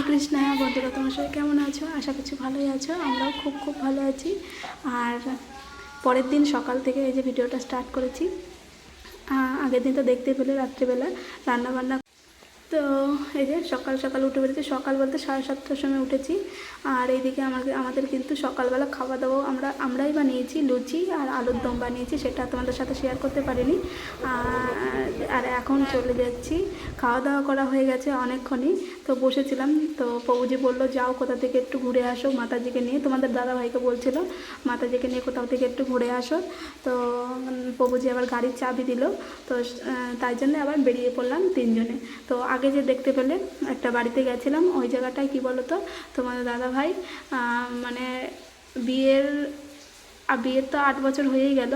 কৃষ্ণা। বন্ধুরা তোমার সবাই কেমন আছো? আশা করছি ভালোই আছো। আমরাও খুব খুব ভালো আছি। আর পরের দিন সকাল থেকে এই যে ভিডিওটা স্টার্ট করেছি। আগের দিন তো দেখতে পেলে রাত্রিবেলা রান্নাবান্না। তো এই যে সকাল সকাল উঠে পড়েছি। সকাল বলতে 7:30টার সময় উঠেছি। আর এইদিকে আমাদের কিন্তু সকালবেলা খাওয়া দাওয়া আমরাই বানিয়েছি। লুচি আর আলুর দম বানিয়েছি, সেটা তোমাদের সাথে শেয়ার করতে পারিনি। আর এখন চলে যাচ্ছি। খাওয়া দাওয়া করা হয়ে গেছে অনেকক্ষণই, তো বসেছিলাম। তো প্রভুজি বললো যাও কোথা থেকে একটু ঘুরে আসো মাতাজিকে নিয়ে। তোমাদের দাদাভাইকে বলছিল মাতাজিকে নিয়ে কোথাও থেকে একটু ঘুরে আসো। তো প্রভুজি আবার গাড়ির চাবি দিল। তো তাই জন্য আবার বেরিয়ে পড়লাম তিনজনে। তো আগে যে দেখতে পেলে একটা বাড়িতে গেছিলাম, ওই জায়গাটায় কি বলো তো, তোমাদের দাদাভাই মানে বিয়ের তো 8 বছর হয়েই গেল।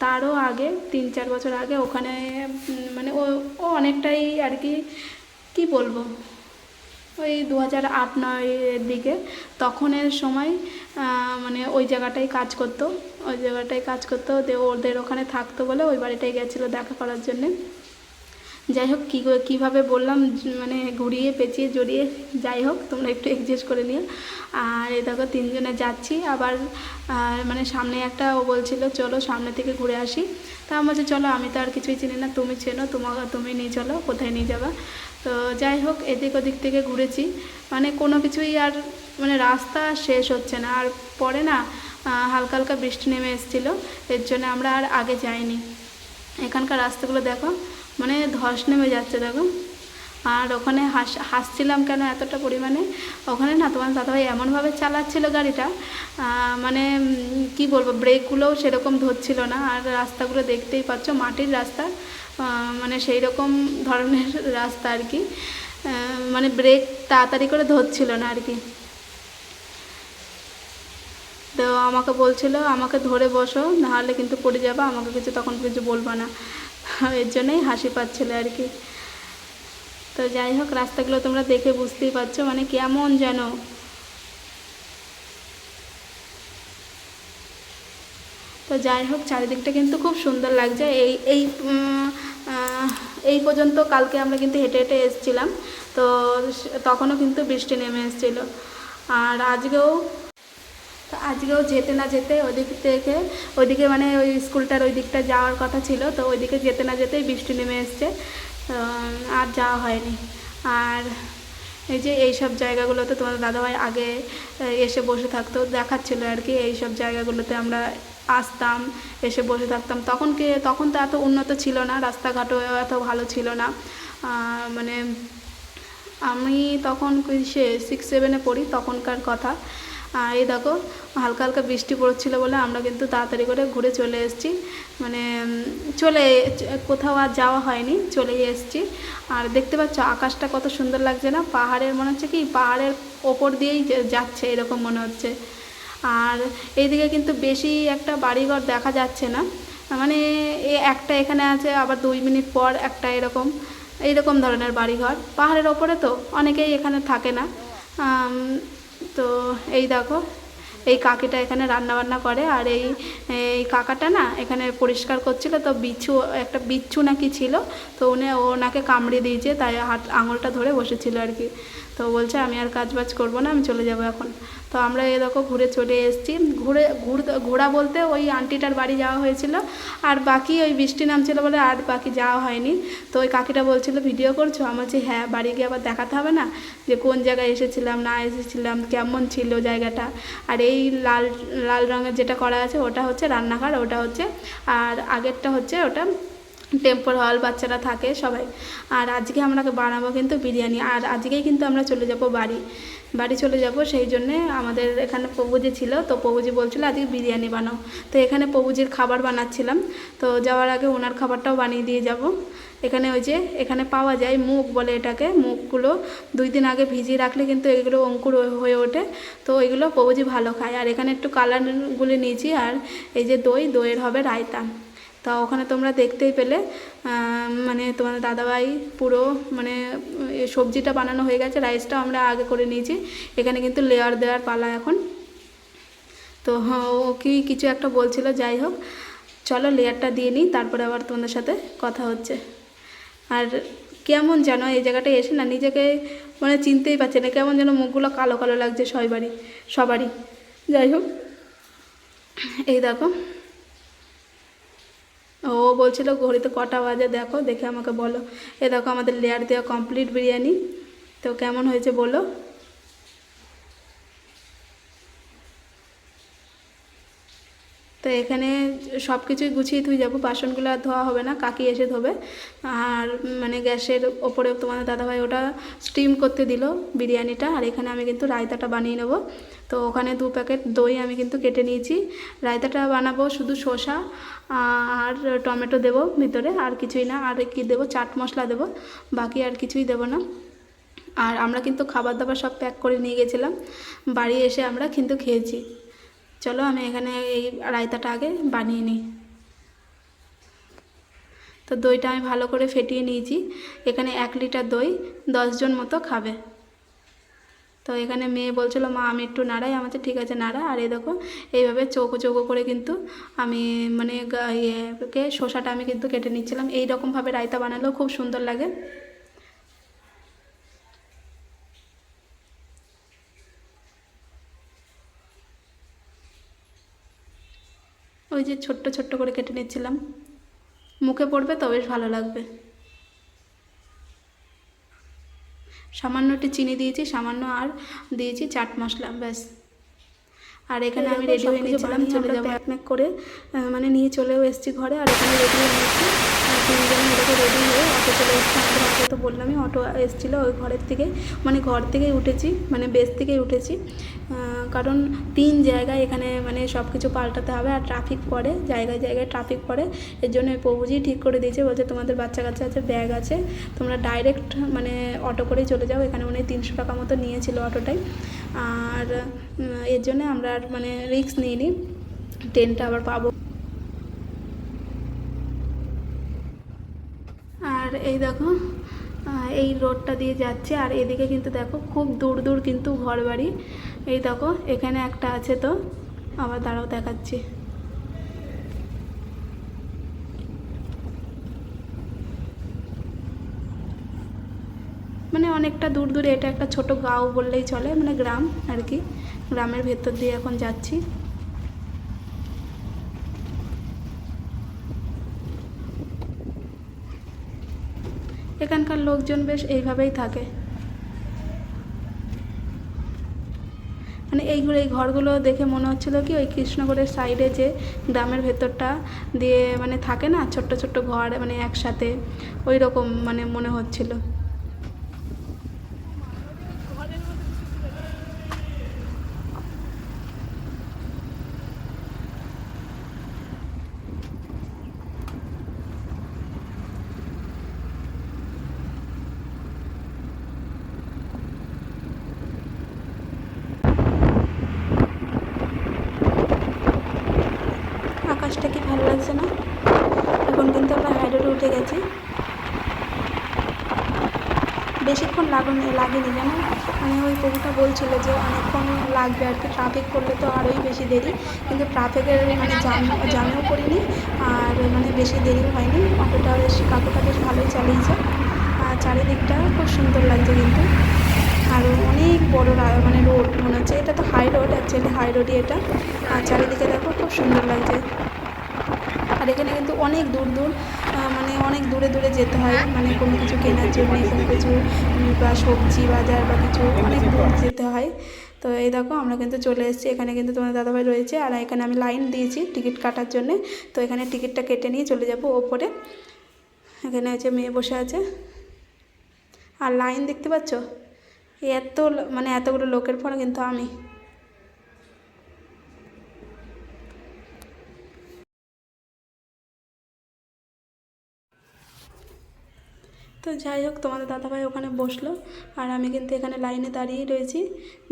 তারও আগে 3-4 বছর আগে ওখানে মানে ও অনেকটাই আর কি বলবো, ওই 2008-9-এর দিকে তখনের সময় মানে ওই জায়গাটায় কাজ করতো। ওদের ওখানে থাকতো বলে ওই বাড়িটায় গেছিলো দেখা করার জন্যে। যাই হোক, কীভাবে বললাম মানে ঘুরিয়ে পেঁচিয়ে জড়িয়ে, যাই হোক তোমরা একটু অ্যাডজাস্ট করে নিও। আর এই দেখো তিনজনে যাচ্ছি আবার। মানে সামনে একটা ও বলছিল চলো সামনে থেকে ঘুরে আসি। তা আমি বলছি চলো, আমি তো আর কিছুই চিনি না, তুমি চেনো, তুমি নিয়ে চলো, কোথায় নিয়ে যাবা। তো যাই হোক এদিক ওদিক থেকে ঘুরেছি, মানে কোনো কিছুই আর মানে রাস্তা শেষ হচ্ছে না। আর পরে না হালকা হালকা বৃষ্টি নেমে এসেছিলো, এর জন্য আমরা আর আগে যাইনি। এখানকার রাস্তাগুলো দেখো, মানে ধস নেমে যাচ্ছে দেখো। আর ওখানে হাসছিলাম কেন এতটা পরিমাণে, ওখানে না তোমার দাদাভাই এমনভাবে চালাচ্ছিল গাড়িটা, মানে কি বলবো, ব্রেকগুলোও সেরকম ধরছিল না। আর রাস্তাগুলো দেখতেই পাচ্ছ মাটির রাস্তা, মানে সেই রকম ধরনের রাস্তা আর কি, মানে ব্রেক তাড়াতাড়ি করে ধরছিল না আর কি। তো আমাকে বলছিল আমাকে ধরে বসো, নাহলে কিন্তু পড়ে যাবে, আমাকে তখন কিছু বলবো না। এর জন্যই হাসি পাচ্ছিল আর কি। তো যাই হোক রাস্তাগুলো তোমরা দেখে বুঝতেই পারছো মানে কেমন যেন। তো যাই হোক চারিদিকটা কিন্তু খুব সুন্দর লাগছে। এই পর্যন্ত কালকে আমরা কিন্তু হেঁটে হেঁটে এসেছিলাম, তো তখনও কিন্তু বৃষ্টি নেমে এসেছিলো। আর আজকেও যেতে না যেতে ওইদিকে মানে ওই স্কুলটার ওই দিকটা যাওয়ার কথা ছিল, তো ওইদিকে যেতে না যেতেই বৃষ্টি নেমে এসছে, আর যাওয়া হয়নি। আর এই যে এইসব জায়গাগুলোতে তোমাদের দাদাভাই আগে এসে বসে থাকতো, দেখাচ্ছিলো আর কি। এইসব জায়গাগুলোতে আমরা আসতাম, এসে বসে থাকতাম। তখন তো এত উন্নত ছিল না, রাস্তাঘাটও এত ভালো ছিল না। মানে আমি তখন 6-7-এ পড়ি, তখনকার কথা। এই দেখো হালকা হালকা বৃষ্টি পড়ছিল বলে আমরা কিন্তু তাড়াতাড়ি করে ঘুরে চলে এসেছি, মানে কোথাও আর যাওয়া হয়নি, চলেই এসেছি। আর দেখতে পাচ্ছ আকাশটা কত সুন্দর লাগছে না, পাহাড়ের মনে হচ্ছে কি পাহাড়ের ওপর দিয়েই যাচ্ছে এরকম মনে হচ্ছে। আর এইদিকে কিন্তু বেশি একটা বাড়িঘর দেখা যাচ্ছে না, মানে একটা এখানে আছে, আবার 2 মিনিট পর একটা এইরকম ধরনের বাড়িঘর। পাহাড়ের ওপরে তো অনেকেই এখানে থাকে না। তো এই দেখো এই কাকিটা এখানে রান্নাবান্না করে, আর এই কাকাটা না এখানে পরিষ্কার করছিল, তো একটা বিচ্ছু নাকি ছিল, তো ওনাকে কামড়ে দিয়েছে, তাই আঙুলটা ধরে বসেছিল আর কি। তো বলছে আমি আর কাজবাজ করবো না, আমি চলে যাব এখন। তো আমরা এই দেখো ঘুরে চলে এসেছি। ঘোরা বলতে ওই আন্টিটার বাড়ি যাওয়া হয়েছিল, আর বাকি ওই বৃষ্টি নামছিল বলে আর বাকি যাওয়া হয়নি। তো ওই কাকিটা বলছিল ভিডিও করছো, আমি বলছি হ্যাঁ, বাড়ি গিয়ে আবার দেখাতে হবে না যে কোন জায়গায় এসেছিলাম না এসেছিলাম, কেমন ছিল জায়গাটা। আর এই লাল রঙের যেটা করা আছে ওটা হচ্ছে রান্নাঘর, ওটা হচ্ছে, আর আগেরটা হচ্ছে ওটা টেম্পল হল, বাচ্চারা থাকে সবাই। আর আজকে আমরা বানাবো কিন্তু বিরিয়ানি। আর আজকেই কিন্তু আমরা চলে যাব বাড়ি চলে যাব, সেই জন্যে আমাদের এখানে প্রভুজি ছিল, তো প্রভুজি বলছিল আজকে বিরিয়ানি বানাও। তো এখানে প্রভুজির খাবার বানাচ্ছিলাম, তো যাওয়ার আগে ওনার খাবারটাও বানিয়ে দিয়ে যাব। এখানে পাওয়া যায় মুগ বলে এটাকে, মুগগুলো 2 দিন আগে ভিজিয়ে রাখলে কিন্তু এগুলো অঙ্কুর হয়ে ওঠে, তো এগুলো প্রভুজি ভালো খায়। আর এখানে একটু কালারগুলি নিয়েছি, আর এই যে দইয়ের হবে রায়তা। তা ওখানে তোমরা দেখতেই পেলে মানে তোমাদের দাদাভাই পুরো মানে সবজিটা বানানো হয়ে গেছে, রাইসটাও আমরা আগে করে নিয়েছি। এখানে কিন্তু লেয়ার দেওয়ার পালা এখন। তো ও কিছু একটা বলছিল, যাই হোক চলো লেয়ারটা দিয়ে নিই, তারপরে আবার তোমাদের সাথে কথা হচ্ছে। আর কেমন যেন এই জায়গাটায় এসে না নিজেকে মানে চিনতেই পারছে না, কেমন যেন মুখগুলো কালো কালো লাগছে সবারই। যাই হোক, এই দেখো ও বলছিল ঘড়িতে কটা বাজে দেখো, দেখে আমাকে বলো। এ দেখো আমাদের লেয়ার দেওয়া কমপ্লিট বিরিয়ানি। তো কেমন হয়েছে বলো। তো এখানে সব কিছুই গুছিয়ে ধুয়ে যাবো, বাসনগুলো আর ধোয়া হবে না, কাকি এসে ধোবে। আর মানে গ্যাসের ওপরে তোমাদের দাদাভাই ওটা স্টিম করতে দিল বিরিয়ানিটা। আর এখানে আমি কিন্তু রায়তাটা বানিয়ে নেবো। তো ওখানে 2 প্যাকেট দই আমি কিন্তু কেটে নিয়েছি। রায়তাটা বানাবো শুধু শসা আর টমেটো দেবো ভিতরে, আর কিছুই না। আর কি দেবো, চাট মশলা দেবো, বাকি আর কিছুই দেবো না। আর আমরা কিন্তু খাবার দাবার সব প্যাক করে নিয়ে গেছিলাম, বাড়ি এসে আমরা কিন্তু খেয়েছি। চলো আমি এখানে এই রায়তাটা আগে বানিয়ে নিই। তো দইটা আমি ভালো করে ফেটিয়ে নিয়েছি। এখানে 1 লিটার দই 10 জন মতো খাবে। তো এখানে মেয়ে বলছিল মা আমি একটু নাড়াই, আমাদের ঠিক আছে নাড়া। আর এই দেখো এইভাবে চৌকো চৌকো করে কিন্তু আমি মানে শসাটা আমি কিন্তু কেটে নিচ্ছিলাম। এই রকমভাবে রায়তা বানালেও খুব সুন্দর লাগে। ওই যে ছোট্ট ছোট্ট করে কেটে নিচ্ছিলাম, মুখে পড়বে তো বেশ ভালো লাগবে। সামান্য একটু চিনি দিয়েছি, সামান্য আর দিয়েছি চাট মশলা, ব্যাস। আর এখানে আমি রেডি হয়ে নিয়েছিলাম চলে যাবো প্যাক করে, মানে নিয়ে চলেও এসেছি ঘরে। আর এখানে রেডি হয়ে নিয়েছি, 3 জনে এরকম রেডি হয়ে অটো চলে এসেছি। আমাদের অটো তো বললামই, অটো এসেছিলো ওই ঘরের থেকে, মানে ঘর থেকেই উঠেছি, মানে বেস থেকেই উঠেছি। কারণ 3 জায়গায় এখানে মানে সব কিছু পাল্টাতে হবে, আর ট্রাফিক পড়ে, জায়গায় জায়গায় ট্রাফিক পড়ে। এর জন্য প্রভুজি ঠিক করে দিয়েছে, বলছে তোমাদের বাচ্চা কাচ্চা আছে, ব্যাগ আছে, তোমরা ডাইরেক্ট মানে অটো করেই চলে যাও। এখানে উনি 300 টাকা মতো নিয়েছিল অটোটাই। আর এর জন্য আমরা আর মানে রিস্ক নিইনি, ট্রেনটা আবার পাবো। আর এই দেখো এই রোডটা দিয়ে যাচ্ছে, আর এদিকে কিন্তু দেখো খুব দূর দূর কিন্তু ঘর বাড়ি। এই দেখো এখানে একটা আছে, তো আবার দাঁড়াও দেখাচ্ছি। মানে অনেকটা দূর দূরে, এটা একটা ছোট গাঁও বললেই চলে, মানে গ্রাম আর কি। গ্রামের ভেতর দিয়ে এখন যাচ্ছি। এখানকার লোকজন বেশ এইভাবেই থাকে, মানে এই ঘরগুলো দেখে মনে হচ্ছিলো কি ওই কৃষ্ণগড়ের সাইডে যে গ্রামের ভেতরটা দিয়ে মানে থাকে না ছোট্ট ছোট্ট ঘর, মানে একসাথে, ওই রকম মানে মনে হচ্ছিলো। আকাশটা কি ভালো লাগছে না। এখন কিন্তু আমরা হাই রোডে উঠে গেছি। বেশিক্ষণ লাগেনি জানো, মানে ওই কবিতা বলছিল যে অনেকক্ষণ লাগবে আর কি, ট্রাফিক করলে তো আরোই বেশি দেরি। কিন্তু ট্রাফিকের মানে জামেও পড়িনি, আর মানে বেশি দেরিও হয়নি। অটোটা বেশ কাকুটা বেশ ভালোই চালিয়েছে, আর চারিদিকটা খুব সুন্দর লাগছে কিন্তু। আর অনেক বড় মানে রোড মনে হচ্ছে, এটা তো হাই রোড, অ্যাকচুয়ালি হাই রোডই এটা। আর চারিদিকে দেখো খুব সুন্দর লাগছে। আর এখানে কিন্তু অনেক দূর দূর মানে অনেক দূরে দূরে যেতে হয়, মানে কোনো কিছু কেনার জন্য, কোনো কিছু বা সবজি বাজার বা কিছু অনেক দূর যেতে হয়। তো এই দেখো আমরা কিন্তু চলে এসেছি, এখানে কিন্তু তোমার দাদাভাই রয়েছে। আর এখানে আমি লাইন দিয়েছি টিকিট কাটার জন্যে। তো এখানে টিকিটটা কেটে নিয়ে চলে যাব ওপরে। এখানে হচ্ছে মেয়ে বসে আছে, আর লাইন দেখতে পাচ্ছ, এত মানে এতগুলো লোকের পর কিন্তু আমি। তো যাই হোক, তোমাদের দাদাভাই ওখানে বসলো, আর আমি কিন্তু এখানে লাইনে দাঁড়িয়েই রয়েছি,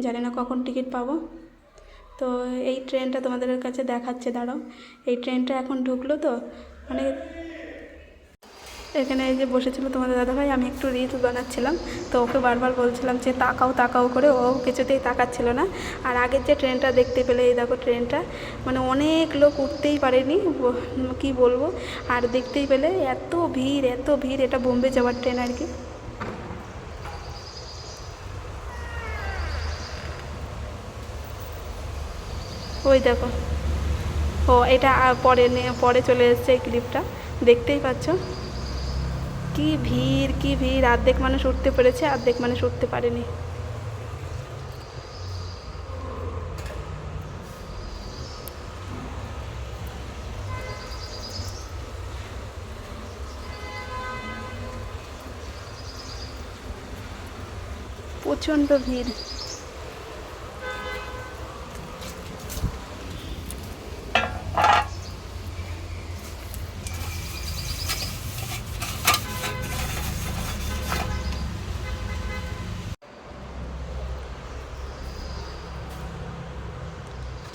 জানি না কখন টিকিট পাবো। তো এই ট্রেনটা তোমাদের কাছে দেখাচ্ছে, দাঁড়াও। এই ট্রেনটা এখন ঢুকলো, তো মানে এখানে এই যে বসেছিল তোমাদের দাদাভাই, আমি একটু রিলস বানাচ্ছিলাম, তো ওকে বারবার বলছিলাম যে তাকাও তাকাও করে, ও কিছুতেই তাকাচ্ছিল না। আর আগের যে ট্রেনটা দেখতে পেলে, এই দেখো ট্রেনটা, মানে অনেক লোক উঠতেই পারেনি, কি বলবো। আর দেখতেই পেলে এত ভিড় এত ভিড়, এটা বোম্বে যাওয়ার ট্রেন আর কি। ওই দেখো, ও এটা পরে পরে চলে এসছে এই ক্লিপটা, দেখতেই পাচ্ছ। কি ভিড় কি ভিড়, অর্ধেক মানুষ উঠতে পেরেছে, অর্ধেক মানুষ উঠতে পারেনি। প্রচণ্ড ভিড়।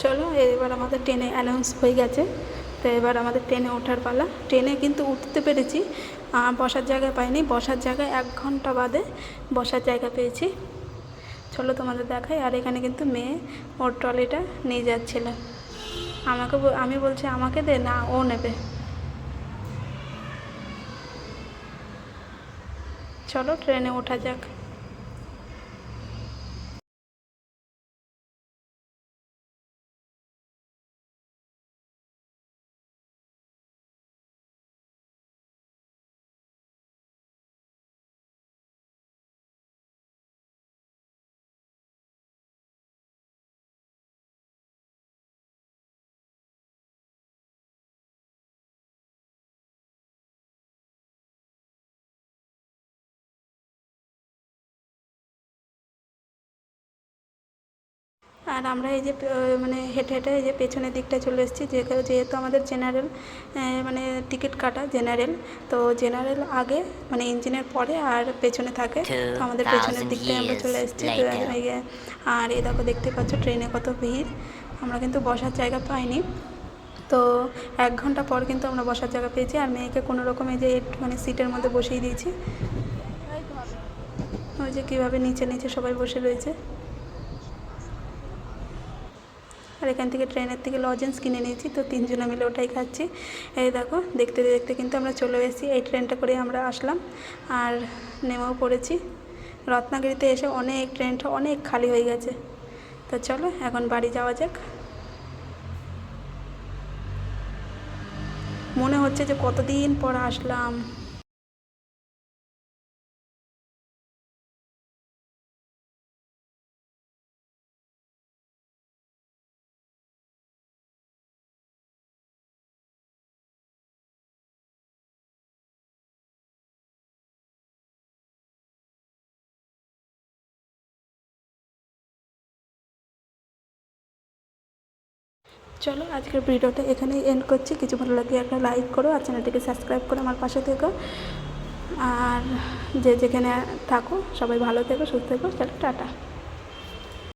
চলো এবার আমাদের ট্রেনে অ্যানাউন্স হয়ে গেছে, তো এবার আমাদের ট্রেনে ওঠার পালা। ট্রেনে কিন্তু উঠতে পেরেছি, বসার জায়গা পাইনি, বসার জায়গায় 1 ঘন্টা বাদে বসার জায়গা পেয়েছি। চলো তোমাদের দেখাই। আর এখানে কিন্তু মেয়ে ওর ট্রলিটা নিয়ে যাচ্ছিল, আমি বলছি আমাকে দে, না ও নেবে। চলো ট্রেনে ওঠা যাক। আর আমরা এই যে মানে হেঁটে হেঁটে এই যে পেছনের দিকটা চলে এসেছি, যেহেতু আমাদের জেনারেল মানে টিকিট কাটা জেনারেল, তো জেনারেল আগে মানে ইঞ্জিনের পরে আর পেছনে থাকে, তো আমাদের পেছনের দিকটায় আমরা চলে এসেছি। আর এই দেখো দেখতে পাচ্ছ ট্রেনে কত ভিড়, আমরা কিন্তু বসার জায়গা পাইনি। তো 1 ঘন্টা পর কিন্তু আমরা বসার জায়গা পেয়েছি, আর মেয়েকে কোনো রকমে যে মানে সিটের মধ্যে বসিয়ে দিয়েছি। ওই যে কীভাবে নিচে নিচে সবাই বসে রয়েছে। আর এখান থেকে ট্রেনের থেকে লজেন্স কিনে নিয়েছি, তো 3 জনে মিলে ওটাই খাচ্ছি। এই দেখো দেখতে দেখতে কিন্তু আমরা চলে এসেছি, এই ট্রেনটা করে আমরা আসলাম আর নেমেও পড়েছি। রত্নাগিরিতে এসে ট্রেনটা অনেক খালি হয়ে গেছে। তো চলো এখন বাড়ি যাওয়া যাক। মনে হচ্ছে যে কতদিন পর আসলাম। চলো আজকের ভিডিওটা এখানেই এন্ড করছি। কিছু ভালো লাগলে একটা লাইক করো, আর চ্যানেলটিকে সাবস্ক্রাইব করে আমার পাশে থেকো। আর যে যেখানে থাকো সবাই ভালো থেকো, সুস্থ থেকো। চলো টাটা।